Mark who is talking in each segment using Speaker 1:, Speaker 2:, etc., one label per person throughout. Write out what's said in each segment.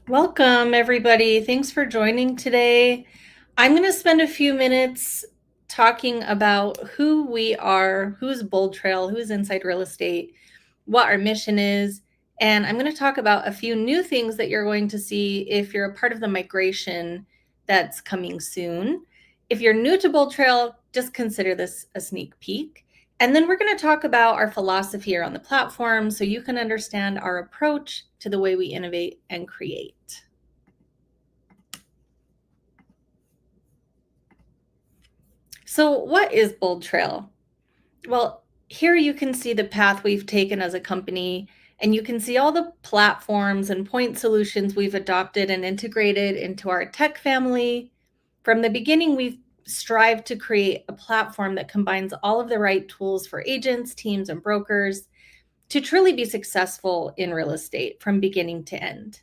Speaker 1: Welcome, everybody. Thanks for joining today. I'm going to spend a few minutes talking about who we are, who's BoldTrail, who's Inside Real Estate, what our mission is, and I'm going to talk about a few new things that you're going to see if you're a part of the migration that's coming soon. If you're new to BoldTrail, just consider this a sneak peek. And then we're going to talk about our philosophy around the platform so you can understand our approach to the way we innovate and create. So what is BoldTrail? Well, here you can see the path we've taken as a company, and you can see all the platforms and point solutions we've adopted and integrated into our tech family. From the beginning, we've strived to create a platform that combines all of the right tools for agents, teams, and brokers to truly be successful in real estate from beginning to end.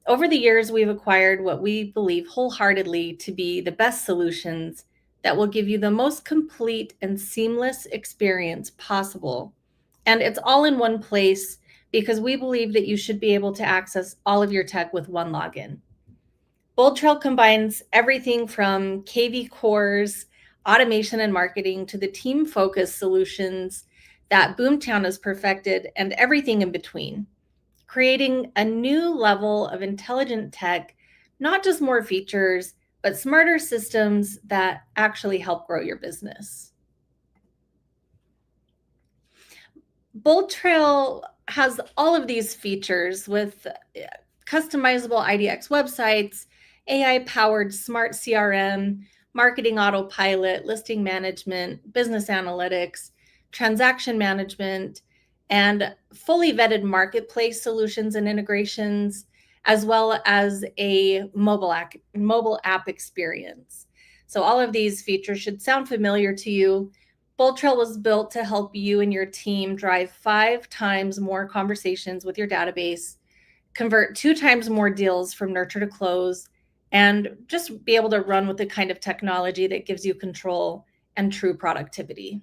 Speaker 1: Over the years, we've acquired what we believe wholeheartedly to be the best solutions that will give you the most complete and seamless experience possible. And it's all in one place because we believe that you should be able to access all of your tech with one login. BoldTrail combines everything from KV cores, automation and marketing to the team-focused solutions that Boomtown has perfected and everything in between, creating a new level of intelligent tech, not just more features, but smarter systems that actually help grow your business. BoldTrail has all of these features with customizable IDX websites, AI-powered smart CRM, marketing autopilot, listing management, business analytics, transaction management, and fully vetted marketplace solutions and integrations, as well as a mobile app experience. So all of these features should sound familiar to you. BoldTrail was built to help you and your team drive 5 times more conversations with your database, convert 2 times more deals from nurture to close, and just be able to run with the kind of technology that gives you control and true productivity.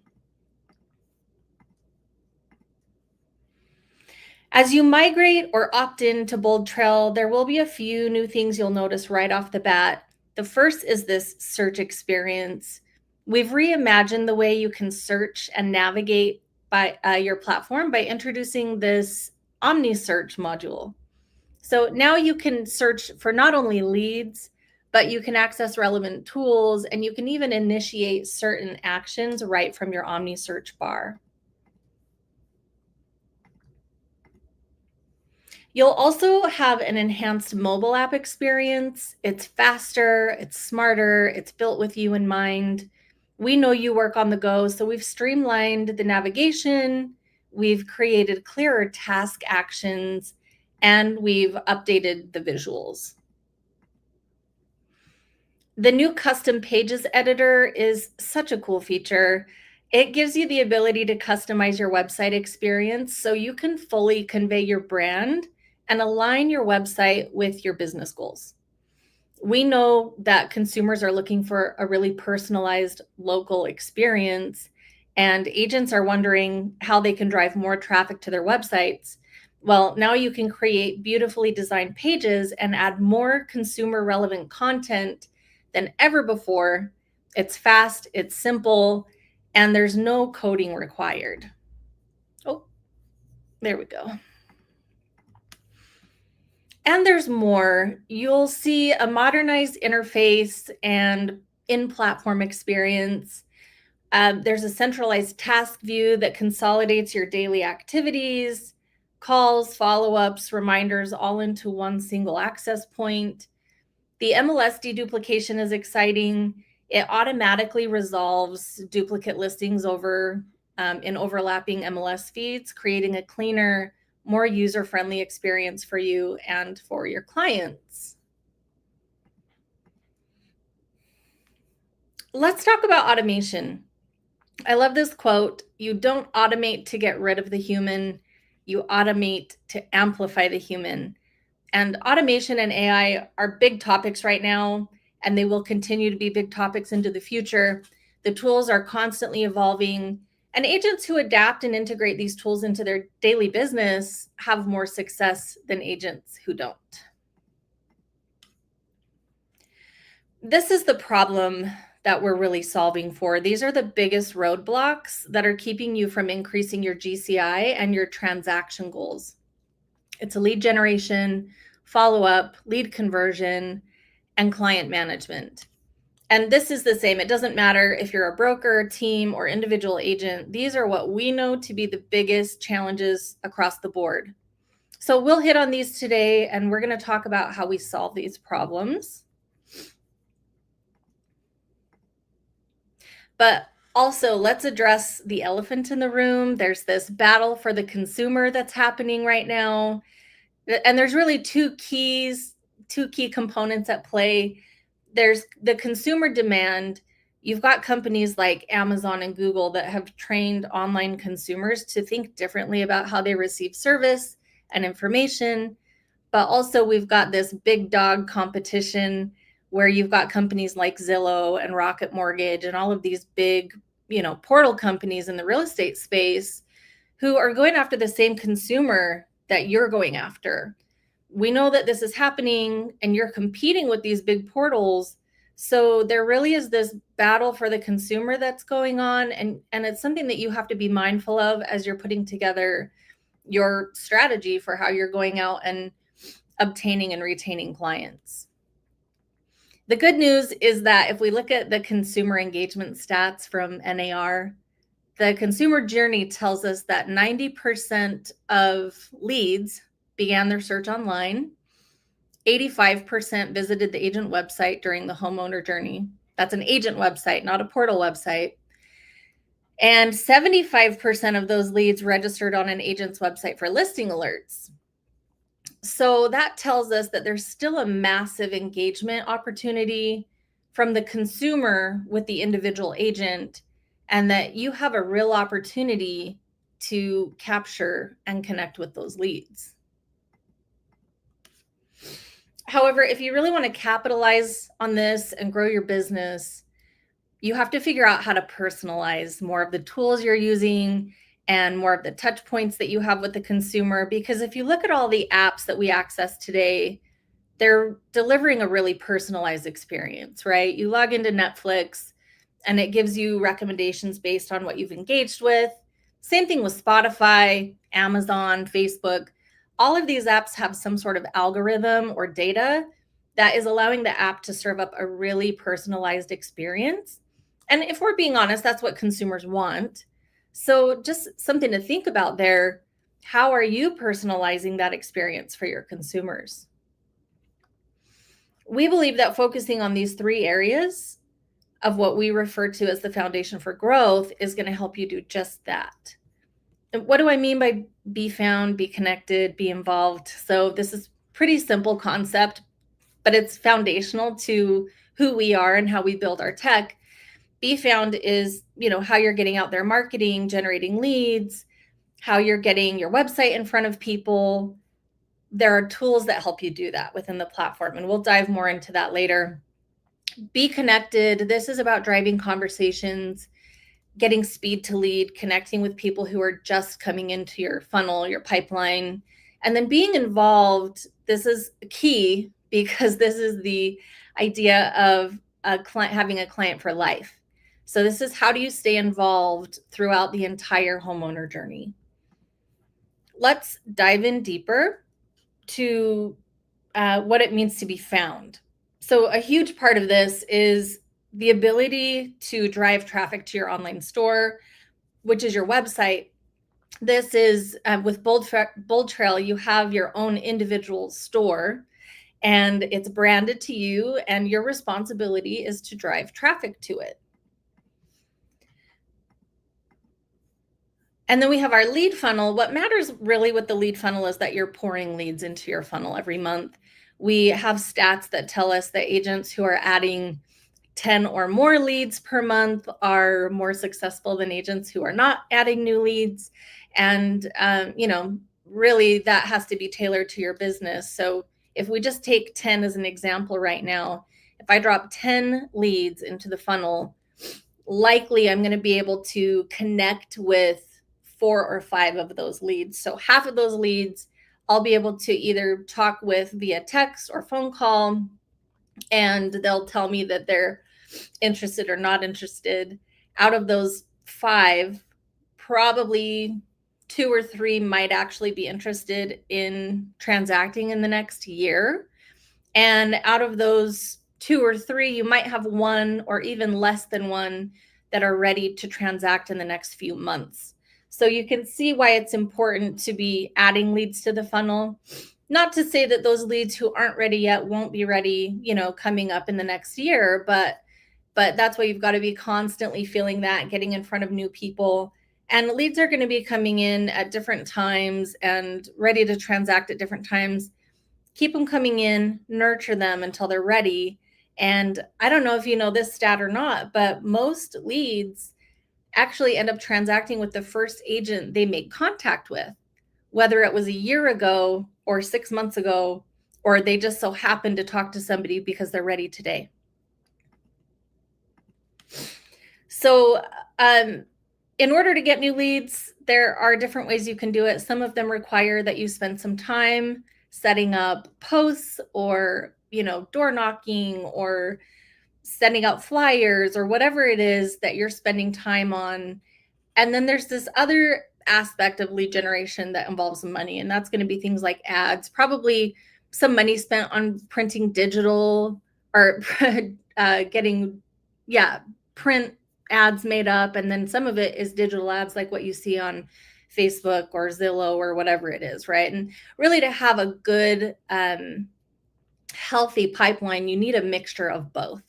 Speaker 1: As you migrate or opt in to BoldTrail, there will be a few new things you'll notice right off the bat. The first is this search experience. We've reimagined the way you can search and navigate by your platform by introducing this Omni Search module. So now you can search for not only leads, but you can access relevant tools, and you can even initiate certain actions right from your Omni Search bar. You'll also have an enhanced mobile app experience. It's faster, it's smarter, it's built with you in mind. We know you work on the go, so we've streamlined the navigation, we've created clearer task actions, and we've updated the visuals. The new custom pages editor is such a cool feature. It gives you the ability to customize your website experience so you can fully convey your brand and align your website with your business goals. We know that consumers are looking for a really personalized local experience, and agents are wondering how they can drive more traffic to their websites. Well, now you can create beautifully designed pages and add more consumer relevant content than ever before. It's fast, it's simple, and there's no coding required. Oh, there we go. And there's more. You'll see a modernized interface and in-platform experience. There's a centralized task view that consolidates your daily activities, calls, follow-ups, reminders, all into one single access point. The MLS deduplication is exciting. It automatically resolves duplicate listings in overlapping MLS feeds, creating a cleaner, more user-friendly experience for you and for your clients. Let's talk about automation. I love this quote. You don't automate to get rid of the human, you automate to amplify the human. And automation and AI are big topics right now, and they will continue to be big topics into the future. The tools are constantly evolving, and agents who adapt and integrate these tools into their daily business have more success than agents who don't. This is the problem that we're really solving for. These are the biggest roadblocks that are keeping you from increasing your GCI and your transaction goals. It's a lead generation, follow-up, lead conversion, and client management. And this is the same. It doesn't matter if you're a broker, team, or individual agent. These are what we know to be the biggest challenges across the board. So we'll hit on these today, and we're going to talk about how we solve these problems. But also, let's address the elephant in the room. There's this battle for the consumer that's happening right now. And there's really two key components at play. There's the consumer demand. You've got companies like Amazon and Google that have trained online consumers to think differently about how they receive service and information. But also, we've got this big dog competition where you've got companies like Zillow and Rocket Mortgage and all of these big, portal companies in the real estate space who are going after the same consumer that you're going after. We know that this is happening and you're competing with these big portals. So there really is this battle for the consumer that's going on. And it's something that you have to be mindful of as you're putting together your strategy for how you're going out and obtaining and retaining clients. The good news is that if we look at the consumer engagement stats from NAR, the consumer journey tells us that 90% of leads began their search online. 85% visited the agent website during the homeowner journey. That's an agent website, not a portal website. And 75% of those leads registered on an agent's website for listing alerts. So that tells us that there's still a massive engagement opportunity from the consumer with the individual agent, and that you have a real opportunity to capture and connect with those leads. However, if you really want to capitalize on this and grow your business, you have to figure out how to personalize more of the tools you're using and more of the touch points that you have with the consumer. Because if you look at all the apps that we access today, they're delivering a really personalized experience, right? You log into Netflix and it gives you recommendations based on what you've engaged with. Same thing with Spotify, Amazon, Facebook. All of these apps have some sort of algorithm or data that is allowing the app to serve up a really personalized experience. And if we're being honest, that's what consumers want. So just something to think about there. How are you personalizing that experience for your consumers? We believe that focusing on these three areas of what we refer to as the foundation for growth is going to help you do just that. And what do I mean by be found, be connected, be involved? So this is pretty simple concept, but it's foundational to who we are and how we build our tech. Be found is, how you're getting out there marketing, generating leads, how you're getting your website in front of people. There are tools that help you do that within the platform, and we'll dive more into that later. Be connected. This is about driving conversations, getting speed to lead, connecting with people who are just coming into your funnel, your pipeline, and then being involved. This is key because this is the idea of a client having a client for life. So this is how do you stay involved throughout the entire homeowner journey? Let's dive in deeper to what it means to be found. So a huge part of this is the ability to drive traffic to your online store, which is your website. This is with BoldTrail, you have your own individual store and it's branded to you, and your responsibility is to drive traffic to it. And then we have our lead funnel. What matters really with the lead funnel is that you're pouring leads into your funnel every month. We have stats that tell us that agents who are adding 10 or more leads per month are more successful than agents who are not adding new leads. And, really that has to be tailored to your business. So if we just take 10 as an example right now, if I drop 10 leads into the funnel, likely I'm going to be able to connect with 4 or 5 of those leads. So half of those leads I'll be able to either talk with via text or phone call, and they'll tell me that they're interested or not interested. Out of those 5, probably 2 or 3 might actually be interested in transacting in the next year. And out of those 2 or 3, you might have 1 or even less than 1 that are ready to transact in the next few months. So you can see why it's important to be adding leads to the funnel. Not to say that those leads who aren't ready yet won't be ready, coming up in the next year, but that's why you've got to be constantly feeling that, getting in front of new people. And leads are going to be coming in at different times and ready to transact at different times. Keep them coming in, nurture them until they're ready. And I don't know if you know this stat or not, but most leads actually end up transacting with the first agent they make contact with, whether it was a year ago or 6 months ago, or they just so happen to talk to somebody because they're ready today. So, in order to get new leads, there are different ways you can do it. Some of them require that you spend some time setting up posts or, door knocking or sending out flyers or whatever it is that you're spending time on. And then there's this other aspect of lead generation that involves money, and that's going to be things like ads, probably some money spent on printing digital or getting, print ads made up. And then some of it is digital ads, like what you see on Facebook or Zillow or whatever it is, right? And really, to have a good, healthy pipeline, you need a mixture of both.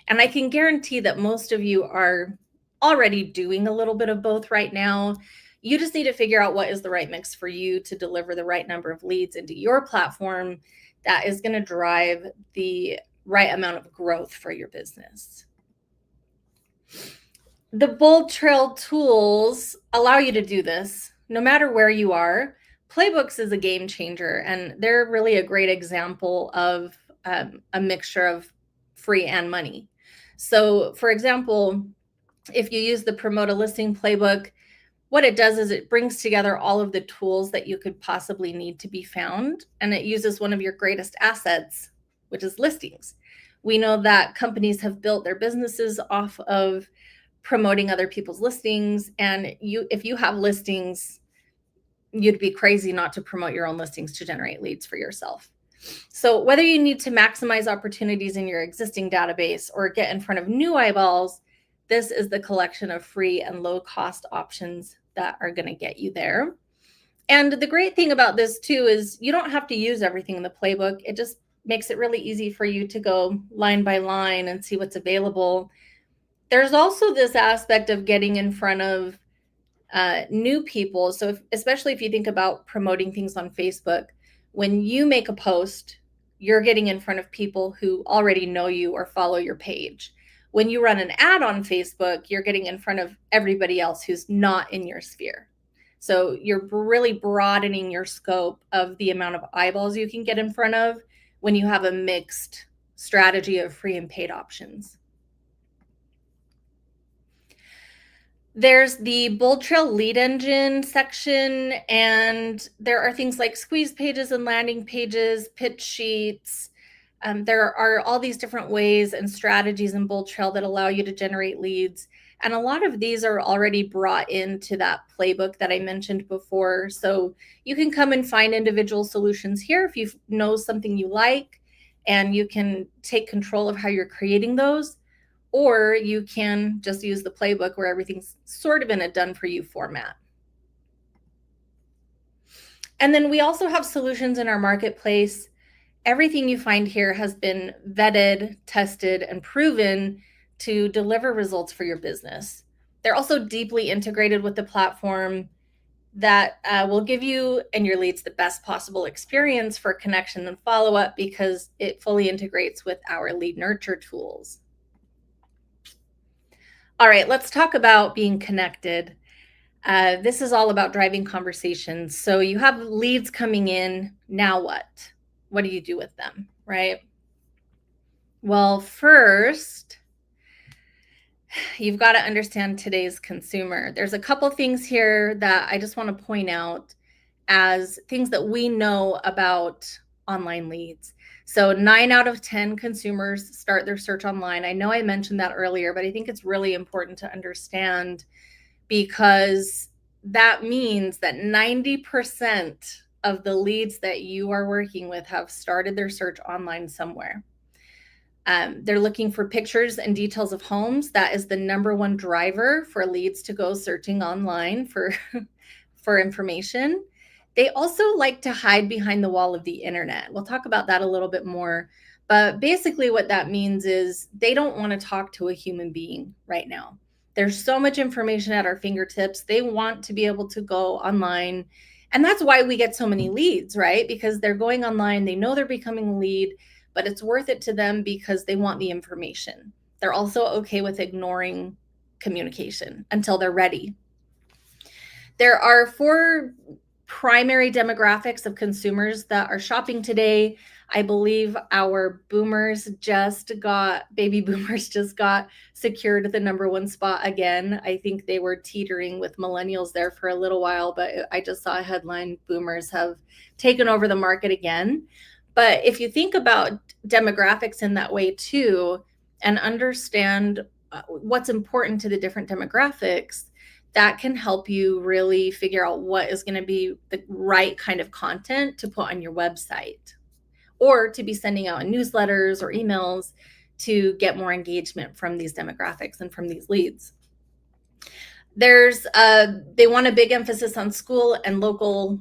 Speaker 1: And I can guarantee that most of you are already doing a little bit of both right now. You just need to figure out what is the right mix for you to deliver the right number of leads into your platform that is going to drive the right amount of growth for your business. The BoldTrail tools allow you to do this no matter where you are. Playbooks is a game changer, and they're really a great example of a mixture of free and money. So, for example, if you use the Promote a Listing playbook, what it does is it brings together all of the tools that you could possibly need to be found, and it uses one of your greatest assets, which is listings. We know that companies have built their businesses off of promoting other people's listings, and if you have listings, you'd be crazy not to promote your own listings to generate leads for yourself. So whether you need to maximize opportunities in your existing database or get in front of new eyeballs, this is the collection of free and low cost options that are going to get you there. And the great thing about this too is you don't have to use everything in the playbook. It just makes it really easy for you to go line by line and see what's available. There's also this aspect of getting in front of new people. So especially if you think about promoting things on Facebook, when you make a post, you're getting in front of people who already know you or follow your page. When you run an ad on Facebook, you're getting in front of everybody else who's not in your sphere. So you're really broadening your scope of the amount of eyeballs you can get in front of when you have a mixed strategy of free and paid options. There's the BoldTrail lead engine section, and there are things like squeeze pages and landing pages, pitch sheets. There are all these different ways and strategies in BoldTrail that allow you to generate leads. And a lot of these are already brought into that playbook that I mentioned before. So you can come and find individual solutions here if you know something you like, and you can take control of how you're creating those. Or you can just use the playbook where everything's sort of in a done for you format. And then we also have solutions in our marketplace. Everything you find here has been vetted, tested, and proven to deliver results for your business. They're also deeply integrated with the platform that will give you and your leads the best possible experience for connection and follow-up, because it fully integrates with our lead nurture tools. All right, let's talk about being connected. This is all about driving conversations. So you have leads coming in. Now what? What do you do with them, right? Well, first, you've got to understand today's consumer. There's a couple things here that I just want to point out as things that we know about online leads. So 9 out of 10 consumers start their search online. I know I mentioned that earlier, but I think it's really important to understand, because that means that 90% of the leads that you are working with have started their search online somewhere. They're looking for pictures and details of homes. That is the number one driver for leads to go searching online for for information. They also like to hide behind the wall of the internet. We'll talk about that a little bit more. But basically, what that means is they don't want to talk to a human being right now. There's so much information at our fingertips. They want to be able to go online. And that's why we get so many leads, right? Because they're going online, they know they're becoming a lead, but it's worth it to them because they want the information. They're also okay with ignoring communication until they're ready. There are 4 primary demographics of consumers that are shopping today. I believe our baby boomers just got secured the number 1 spot again. I think they were teetering with millennials there for a little while, but I just saw a headline, boomers have taken over the market again. But if you think about demographics in that way too, and understand what's important to the different demographics, that can help you really figure out what is going to be the right kind of content to put on your website, or to be sending out in newsletters or emails to get more engagement from these demographics and from these leads. They want a big emphasis on school and local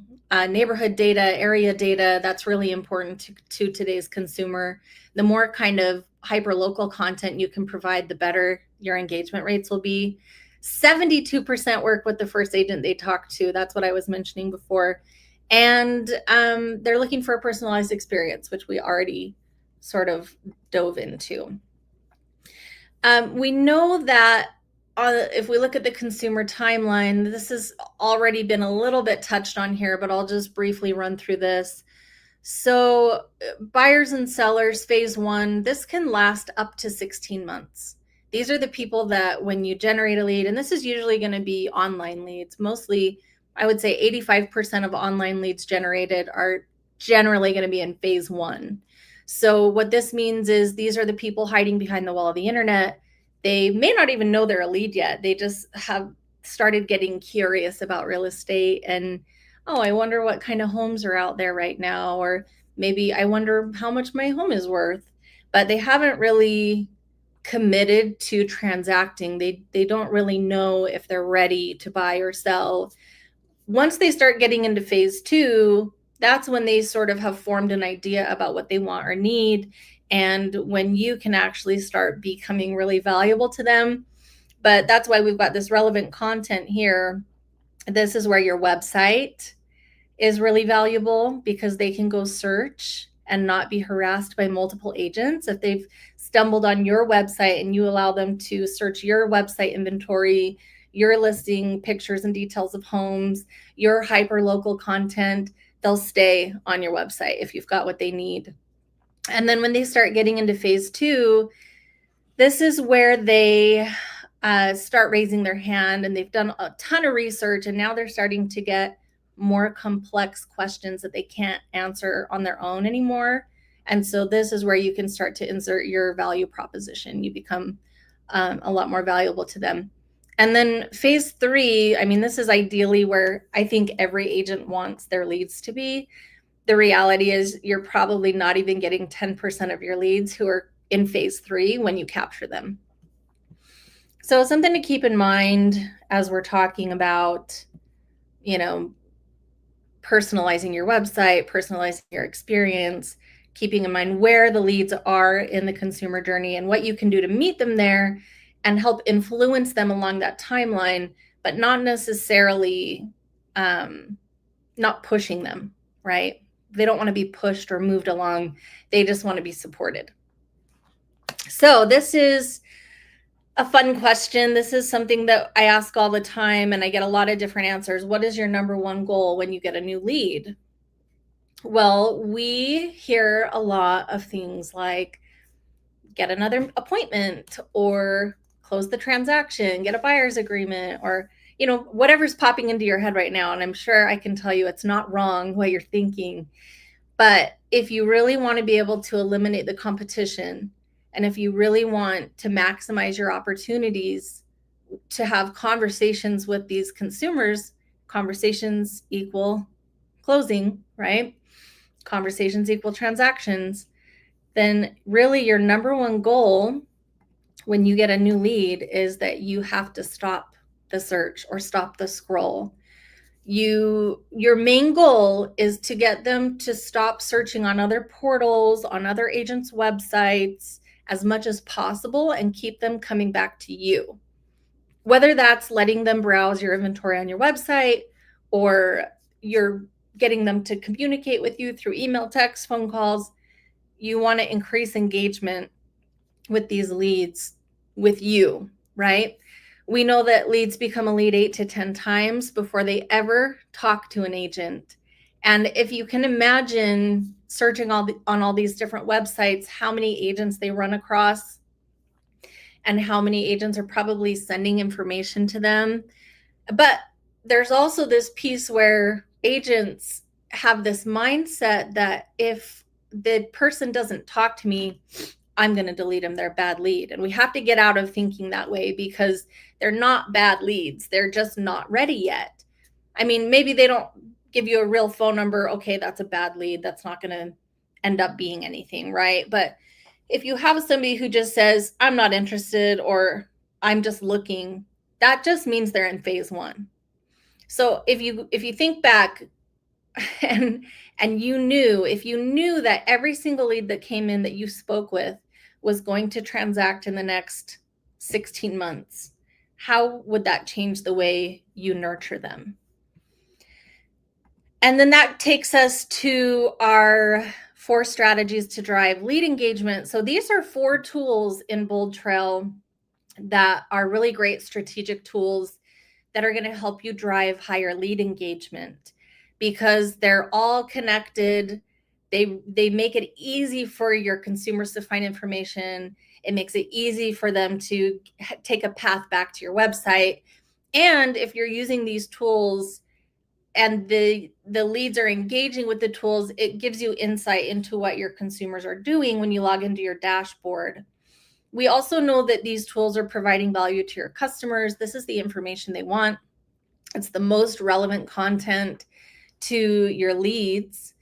Speaker 1: neighborhood data, area data. That's really important to today's consumer. The more kind of hyper local content you can provide, the better your engagement rates will be. 72% work with the first agent they talk to. That's what I was mentioning before. And they're looking for a personalized experience, which we already sort of dove into. We know that if we look at the consumer timeline, this has already been a little bit touched on here, but I'll just briefly run through this. So buyers and sellers, phase 1, this can last up to 16 months. These are the people that when you generate a lead, and this is usually going to be online leads, mostly, I would say 85% of online leads generated are generally going to be in phase 1. So what this means is these are the people hiding behind the wall of the internet. They may not even know they're a lead yet. They just have started getting curious about real estate and, oh, I wonder what kind of homes are out there right now, or maybe I wonder how much my home is worth. But they haven't really committed to transacting. They don't really know if they're ready to buy or sell. Once they start getting into phase 2, that's when they sort of have formed an idea about what they want or need, and when you can actually start becoming really valuable to them. But that's why we've got this relevant content here. This is where your website is really valuable, because they can go search and not be harassed by multiple agents. If they've stumbled on your website and you allow them to search your website inventory, your listing pictures and details of homes, your hyper local content, they'll stay on your website if you've got what they need. And then when they start getting into phase 2, this is where they start raising their hand, and they've done a ton of research, and now they're starting to get more complex questions that they can't answer on their own anymore. And so this is where you can start to insert your value proposition. You become a lot more valuable to them. And then phase 3, I mean, this is ideally where I think every agent wants their leads to be. The reality is you're probably not even getting 10% of your leads who are in phase 3 when you capture them. So something to keep in mind as we're talking about, personalizing your website, personalizing your experience, keeping in mind where the leads are in the consumer journey and what you can do to meet them there and help influence them along that timeline, but not necessarily not pushing them, right? They don't want to be pushed or moved along. They just want to be supported. So this is a fun question. This is something that I ask all the time, and I get a lot of different answers. What is your number 1 goal when you get a new lead? Well, we hear a lot of things like get another appointment, or close the transaction, get a buyer's agreement, or whatever's popping into your head right now. And I'm sure I can tell you it's not wrong what you're thinking. But if you really want to be able to eliminate the competition, and if you really want to maximize your opportunities to have conversations with these consumers, conversations equal closing, right? Conversations equal transactions. Then really your number one goal when you get a new lead is that you have to stop the search or stop the scroll. Your main goal is to get them to stop searching on other portals, on other agents' websites as much as possible, and keep them coming back to you. Whether that's letting them browse your inventory on your website, or you're getting them to communicate with you through email, text, phone calls, you want to increase engagement with these leads with you, right? We know that leads become a lead 8 to 10 times before they ever talk to an agent. And if you can imagine searching on all these different websites, how many agents they run across and how many agents are probably sending information to them. But there's also this piece where agents have this mindset that if the person doesn't talk to me, I'm going to delete them. They're a bad lead. And we have to get out of thinking that way, because they're not bad leads. They're just not ready yet. I mean, maybe they don't give you a real phone number. Okay, that's a bad lead. That's not going to end up being anything, right? But if you have somebody who just says, I'm not interested, or I'm just looking, that just means they're in phase 1. So if you think back, and if you knew that every single lead that came in that you spoke with was going to transact in the next 16 months, how would that change the way you nurture them? And then that takes us to our 4 strategies to drive lead engagement. So these are 4 tools in BoldTrail that are really great strategic tools that are going to help you drive higher lead engagement, because they're all connected. They make it easy for your consumers to find information. It makes it easy for them to take a path back to your website. And if you're using these tools and the leads are engaging with the tools, it gives you insight into what your consumers are doing when you log into your dashboard. We also know that these tools are providing value to your customers. This is the information they want. It's the most relevant content to your leads.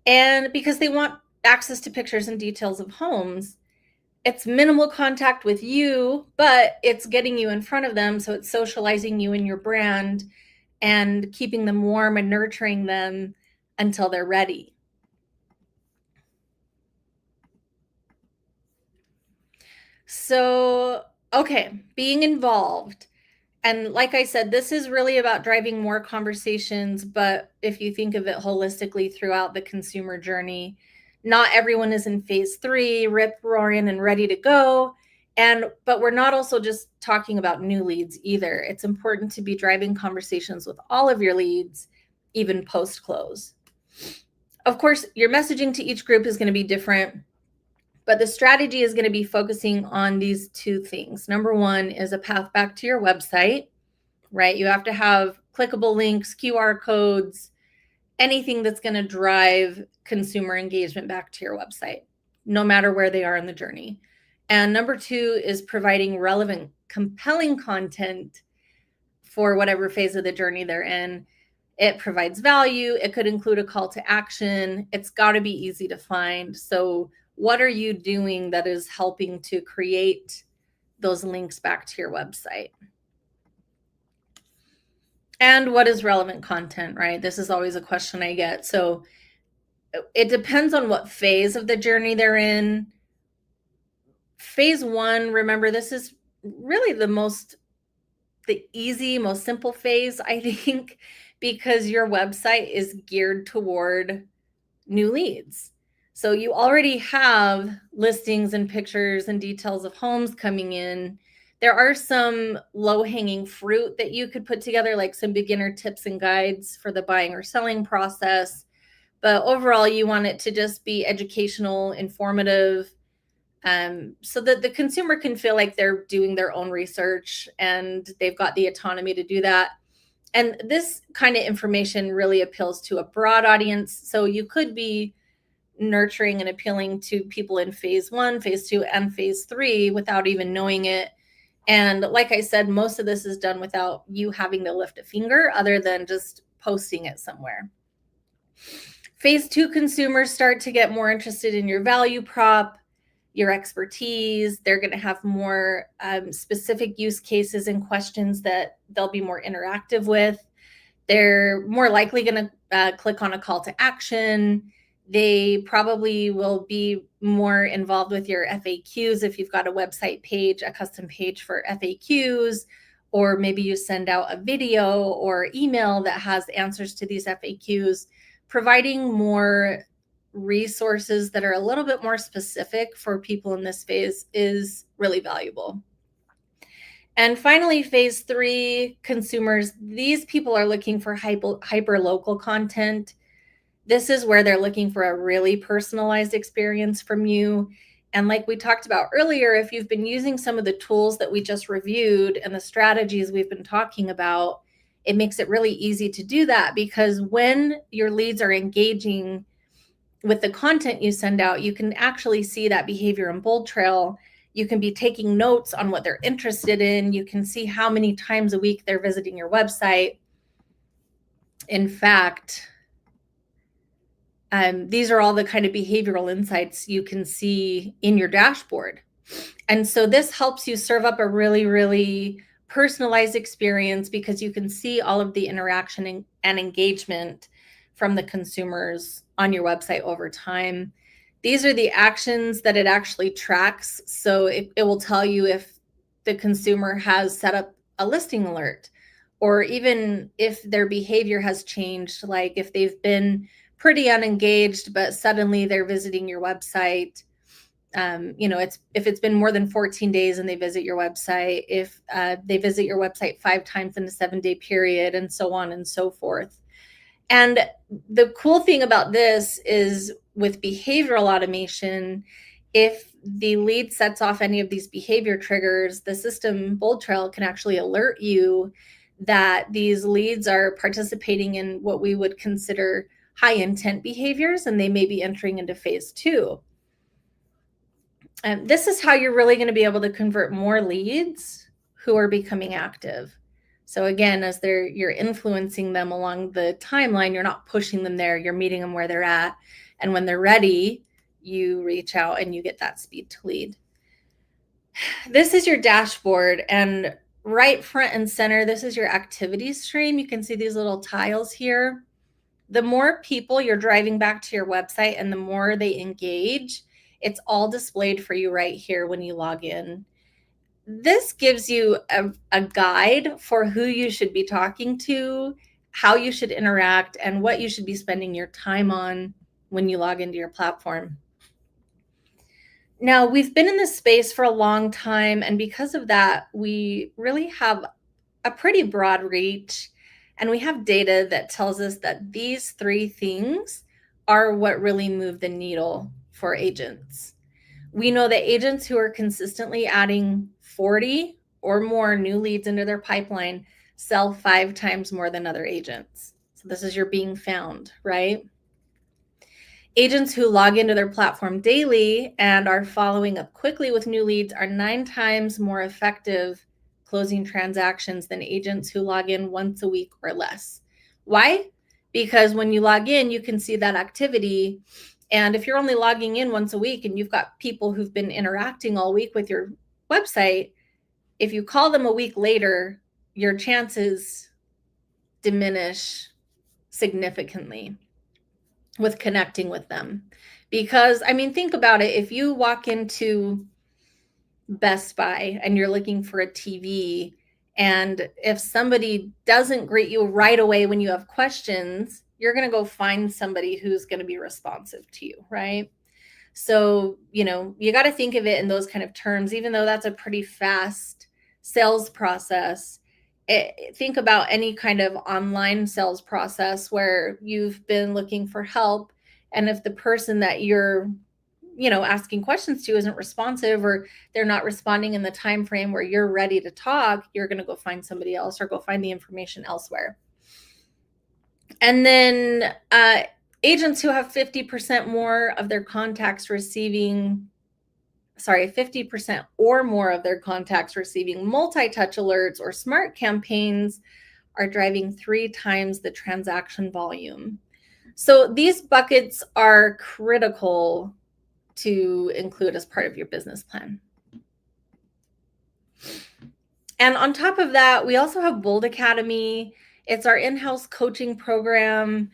Speaker 1: And because they want access to pictures and details of homes, it's minimal contact with you, but it's getting you in front of them. So it's socializing you and your brand and keeping them warm and nurturing them until they're ready. So, okay, being involved. And like I said, this is really about driving more conversations, but if you think of it holistically throughout the consumer journey, not everyone is in phase 3, rip roaring and ready to go. But we're not also just talking about new leads either. It's important to be driving conversations with all of your leads, even post-close. Of course, your messaging to each group is going to be different, but the strategy is going to be focusing on these 2 things. Number 1 is a path back to your website, right? You have to have clickable links, QR codes, anything that's going to drive consumer engagement back to your website, no matter where they are in the journey. And number 2 is providing relevant, compelling content for whatever phase of the journey they're in. It provides value. It could include a call to action. It's got to be easy to find. So what are you doing that is helping to create those links back to your website? And what is relevant content, right? This is always a question I get. So it depends on what phase of the journey they're in. Phase 1, remember, this is really the easy, most simple phase, I think, because your website is geared toward new leads. So you already have listings and pictures and details of homes coming in. There are some low-hanging fruit that you could put together, like some beginner tips and guides for the buying or selling process. But overall, you want it to just be educational, informative, so that the consumer can feel like they're doing their own research and they've got the autonomy to do that. And this kind of information really appeals to a broad audience. So you could be nurturing and appealing to people in phase 1, phase 2, and phase 3 without even knowing it. And like I said, most of this is done without you having to lift a finger other than just posting it somewhere. Phase 2 consumers start to get more interested in your value prop, your expertise. They're going to have more specific use cases and questions that they'll be more interactive with. They're more likely going to click on a call to action. They probably will be more involved with your FAQs if you've got a website page, a custom page for FAQs, or maybe you send out a video or email that has answers to these FAQs. Providing more resources that are a little bit more specific for people in this phase is really valuable. And finally, phase 3 consumers, these people are looking for hyper local content. This is where they're looking for a really personalized experience from you. And like we talked about earlier, if you've been using some of the tools that we just reviewed and the strategies we've been talking about, it makes it really easy to do that, because when your leads are engaging with the content you send out, you can actually see that behavior in BoldTrail. You can be taking notes on what they're interested in. You can see how many times a week they're visiting your website. In fact, these are all the kind of behavioral insights you can see in your dashboard. And so this helps you serve up a really, really personalized experience, because you can see all of the interaction and engagement from the consumers on your website over time. These are the actions that it actually tracks. So it will tell you if the consumer has set up a listing alert, or even if their behavior has changed, like if they've been pretty unengaged, but suddenly they're visiting your website. If it's been more than 14 days and they visit your website, if they visit your website 5 times in a 7-day period, and so on and so forth. And the cool thing about this is, with behavioral automation, if the lead sets off any of these behavior triggers, the system BoldTrail can actually alert you that these leads are participating in what we would consider high intent behaviors, and they may be entering into phase 2. And this is how you're really going to be able to convert more leads who are becoming active. So again, as you're influencing them along the timeline, you're not pushing them there, you're meeting them where they're at. And when they're ready, you reach out and you get that speed to lead. This is your dashboard, and right front and center, this is your activity stream. You can see these little tiles here. The more people you're driving back to your website and the more they engage, it's all displayed for you right here when you log in. This gives you a guide for who you should be talking to, how you should interact, and what you should be spending your time on when you log into your platform. Now, we've been in this space for a long time, and because of that, we really have a pretty broad reach, and we have data that tells us that these 3 things are what really move the needle for agents. We know that agents who are consistently adding 40 or more new leads into their pipeline sell 5 times more than other agents. So this is your being found, right? Agents who log into their platform daily and are following up quickly with new leads are 9 times more effective closing transactions than agents who log in once a week or less. Why? Because when you log in, you can see that activity. And if you're only logging in once a week and you've got people who've been interacting all week with your website, if you call them a week later, your chances diminish significantly with connecting with them. Because, I mean, think about it. If you walk into Best Buy and you're looking for a TV, and if somebody doesn't greet you right away when you have questions, you're going to go find somebody who's going to be responsive to you, right? So, you got to think of it in those kind of terms, even though that's a pretty fast sales process. Think about any kind of online sales process where you've been looking for help. And if the person that you're, asking questions to isn't responsive, or they're not responding in the time frame where you're ready to talk, you're going to go find somebody else or go find the information elsewhere. And then Agents who have 50% more of their contacts receiving, 50% or more of their contacts receiving multi-touch alerts or smart campaigns are driving 3 times the transaction volume. So these buckets are critical to include as part of your business plan. And on top of that, we also have Bold Academy. It's our in-house coaching program.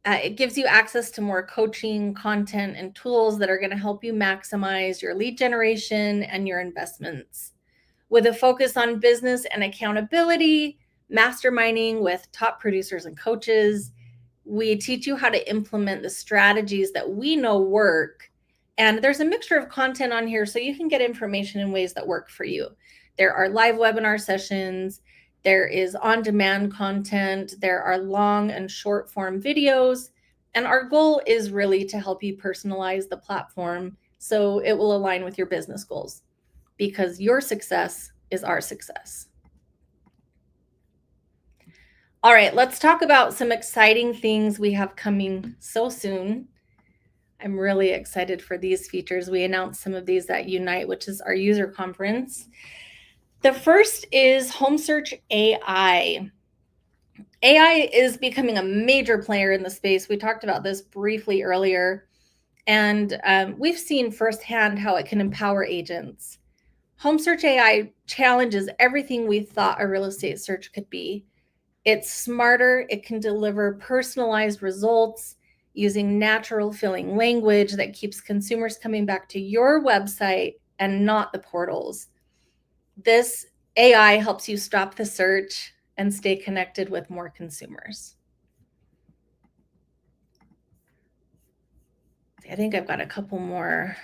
Speaker 1: It gives you access to more coaching content and tools that are going to help you maximize your lead generation and your investments. With a focus on business and accountability, masterminding with top producers and coaches, we teach you how to implement the strategies that we know work. And there's a mixture of content on here so you can get information in ways that work for you. There are live webinar sessions, there is on-demand content, there are long and short form videos, and our goal is really to help you personalize the platform so it will align with your business goals, because your success is our success. All right, let's talk about some exciting things we have coming so soon. I'm really excited for these features. We announced some of these at Unite, which is our user conference. The first is Home Search AI. AI is becoming a major player in the space. We talked about this briefly earlier, and we've seen firsthand how it can empower agents. Home Search AI challenges everything we thought a real estate search could be. It's smarter, it can deliver personalized results using natural feeling language that keeps consumers coming back to your website and not the portals. This AI helps you stop the search and stay connected with more consumers. I think I've got a couple more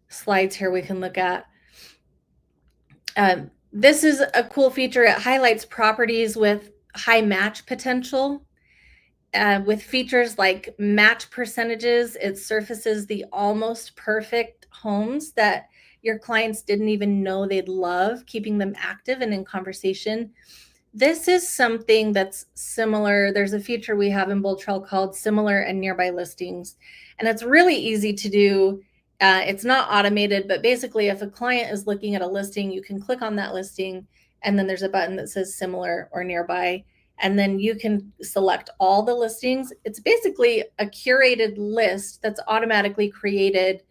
Speaker 1: slides here we can look at. This is a cool feature. It highlights properties with high match potential. With features like match percentages, it surfaces the almost perfect homes that your clients didn't even know they'd love, keeping them active and in conversation. This is something that's similar. There's a feature we have in BoldTrail called Similar and Nearby Listings, and it's really easy to do. It's not automated, but basically if a client is looking at a listing, you can click on that listing, and then there's a button that says Similar or Nearby, and then you can select all the listings. It's basically a curated list that's automatically created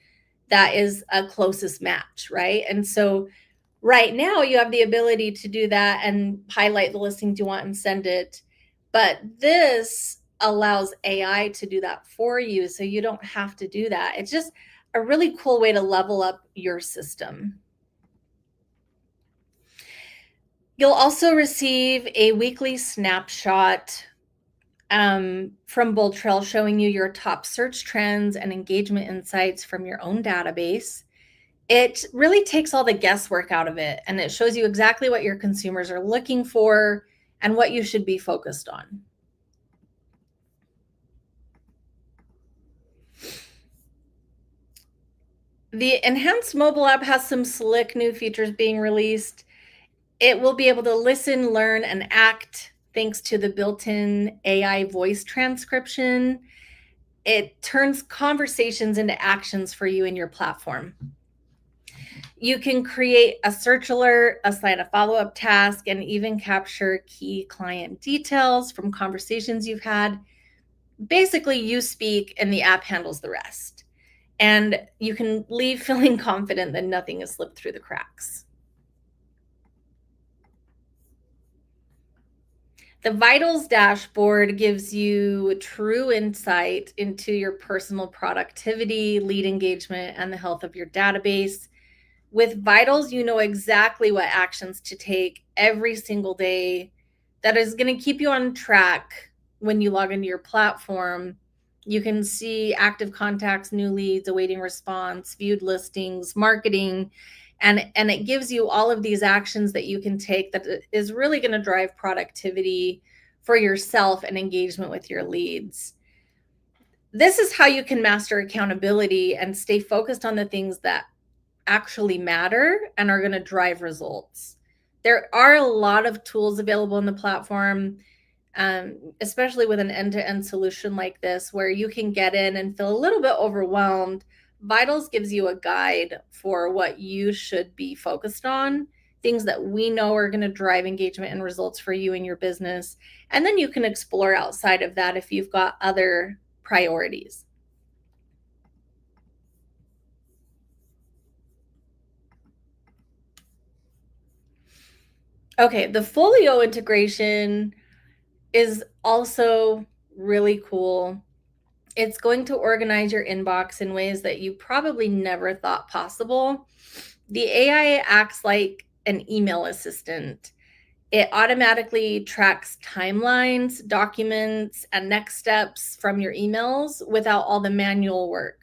Speaker 1: that is a closest match, right? And so right now you have the ability to do that and highlight the listings you want and send it. But this allows AI to do that for you, so you don't have to do that. It's just a really cool way to level up your system. You'll also receive a weekly snapshot from BoldTrail showing you your top search trends and engagement insights from your own database. It really takes all the guesswork out of it, and it shows you exactly what your consumers are looking for and what you should be focused on. The enhanced mobile app has some slick new features being released. It will be able to listen, learn, and act thanks to the built-in AI voice transcription. It turns conversations into actions for you in your platform. You can create a search alert, assign a follow-up task, and even capture key client details from conversations you've had. Basically, you speak and the app handles the rest. And you can leave feeling confident that nothing has slipped through the cracks. The Vitals dashboard gives you true insight into your personal productivity, lead engagement, and the health of your database. With Vitals, you know exactly what actions to take every single day that is going to keep you on track when you log into your platform. You can see active contacts, new leads, awaiting response, viewed listings, marketing, and it gives you all of these actions that you can take that is really going to drive productivity for yourself and engagement with your leads. This is how you can master accountability and stay focused on the things that actually matter and are going to drive results. There are a lot of tools available on the platform. especially with an end-to-end solution like this, where you can get in and feel a little bit overwhelmed. Vitals gives you a guide for what you should be focused on, things that we know are going to drive engagement and results for you and your business. And then you can explore outside of that if you've got other priorities. Okay, the folio integration is also really cool. It's going to organize your inbox in ways that you probably never thought possible. The AI acts like an email assistant. It automatically tracks timelines, documents, and next steps from your emails without all the manual work.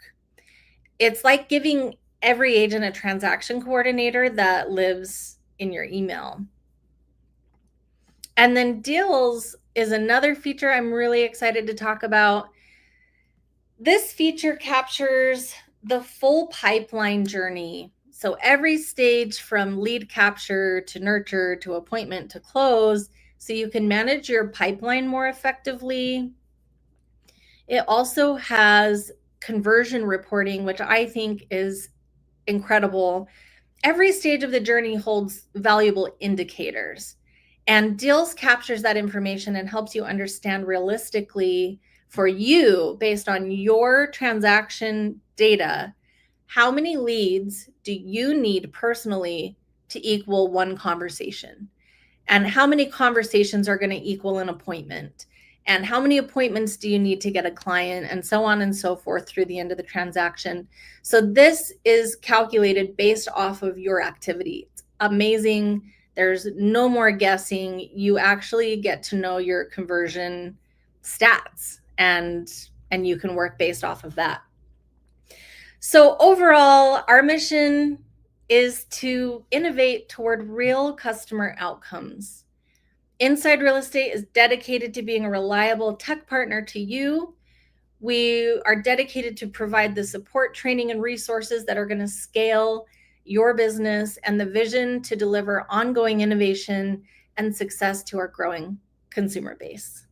Speaker 1: It's like giving every agent a transaction coordinator that lives in your email. And then deals is another feature I'm really excited to talk about. This feature captures the full pipeline journey. So every stage from lead capture to nurture to appointment to close, so you can manage your pipeline more effectively. It also has conversion reporting, which I think is incredible. Every stage of the journey holds valuable indicators, and Deals captures that information and helps you understand realistically for you, based on your transaction data, how many leads do you need personally to equal one conversation, and how many conversations are going to equal an appointment, and how many appointments do you need to get a client, and so on and so forth through the end of the transaction. So this is calculated based off of your activity. It's amazing. There's no more guessing. You actually get to know your conversion stats, and you can work based off of that. So overall, our mission is to innovate toward real customer outcomes. Inside Real Estate is dedicated to being a reliable tech partner to you. We are dedicated to provide the support, training, and resources that are going to scale your business, and the vision to deliver ongoing innovation and success to our growing consumer base.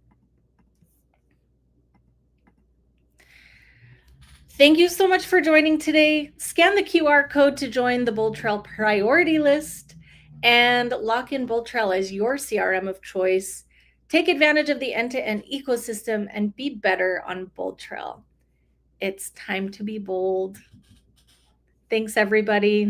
Speaker 1: Thank you so much for joining today. Scan the QR code to join the BoldTrail priority list and lock in BoldTrail as your CRM of choice. Take advantage of the end-to-end ecosystem and be better on BoldTrail. It's time to be bold. Thanks, everybody.